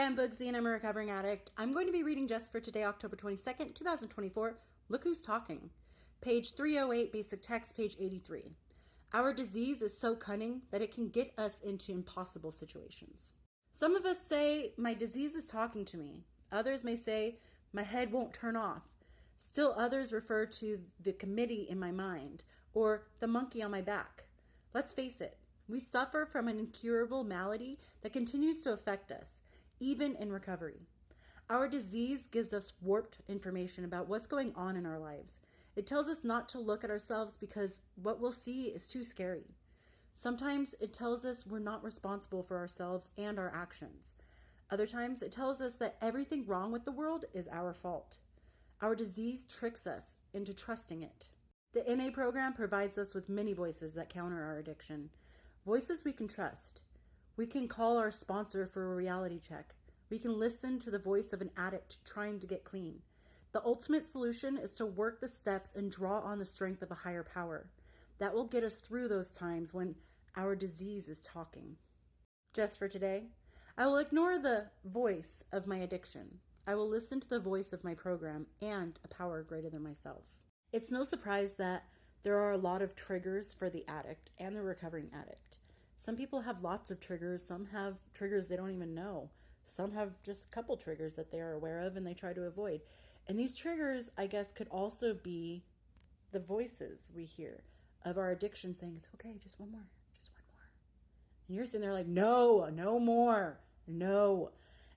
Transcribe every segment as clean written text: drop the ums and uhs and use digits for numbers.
I'm Boogsy and I'm a recovering addict. I'm going to be reading just for today, October 22nd, 2024. Look Who's Talking. Page 308, basic text, page 83. Our disease is so cunning that it can get us into impossible situations. Some of us say, my disease is talking to me. Others may say, my head won't turn off. Still others refer to the committee in my mind or the monkey on my back. Let's face it, we suffer from an incurable malady that continues to affect us, even in recovery. Our disease gives us warped information about what's going on in our lives. It tells us not to look at ourselves because what we'll see is too scary. Sometimes it tells us we're not responsible for ourselves and our actions. Other times it tells us that everything wrong with the world is our fault. Our disease tricks us into trusting it. The NA program provides us with many voices that counter our addiction. Voices we can trust. We can call our sponsor for a reality check. We can listen to the voice of an addict trying to get clean. The ultimate solution is to work the steps and draw on the strength of a higher power. That will get us through those times when our disease is talking. Just for today, I will ignore the voice of my addiction. I will listen to the voice of my program and a power greater than myself. It's no surprise that there are a lot of triggers for the addict and the recovering addict. Some people have lots of triggers. Some have triggers they don't even know. Some have just a couple triggers that they are aware of and they try to avoid. And these triggers, I guess, could also be the voices we hear of our addiction saying, it's okay, just one more. And you're sitting there like, no more, no.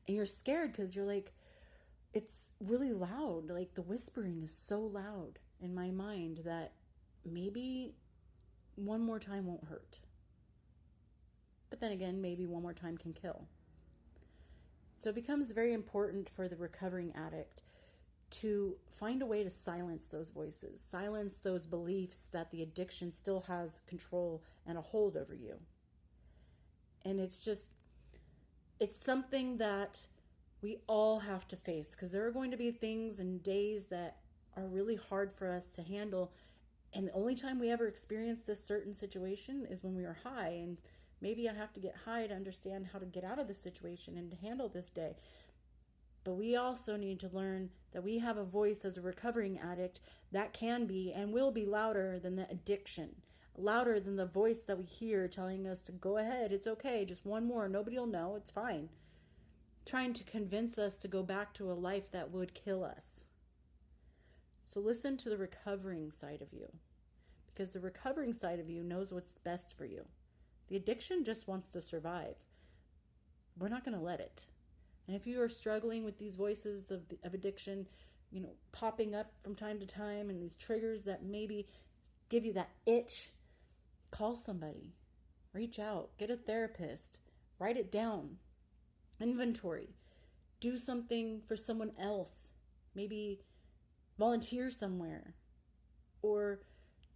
And you're scared because you're like, it's really loud. Like the whispering is so loud in my mind that maybe one more time won't hurt. But then again, maybe one more time can kill. So it becomes very important for the recovering addict to find a way to silence those voices, silence those beliefs that the addiction still has control and a hold over you. And it's something that we all have to face because there are going to be things and days that are really hard for us to handle. And the only time we ever experience this certain situation is when we are high. And maybe I have to get high to understand how to get out of this situation and to handle this day. But we also need to learn that we have a voice as a recovering addict that can be and will be louder than the addiction. Louder than the voice that we hear telling us to go ahead, it's okay, just one more, nobody will know, it's fine. Trying to convince us to go back to a life that would kill us. So listen to the recovering side of you, because the recovering side of you knows what's best for you. The addiction just wants to survive. We're not going to let it. And if you are struggling with these voices of addiction, popping up from time to time and these triggers that maybe give you that itch, call somebody, reach out, get a therapist, write it down, inventory, do something for someone else, maybe volunteer somewhere, or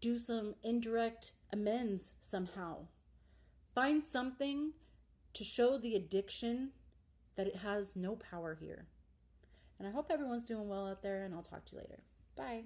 do some indirect amends somehow. Find something to show the addiction that it has no power here. And I hope everyone's doing well out there, and I'll talk to you later. Bye.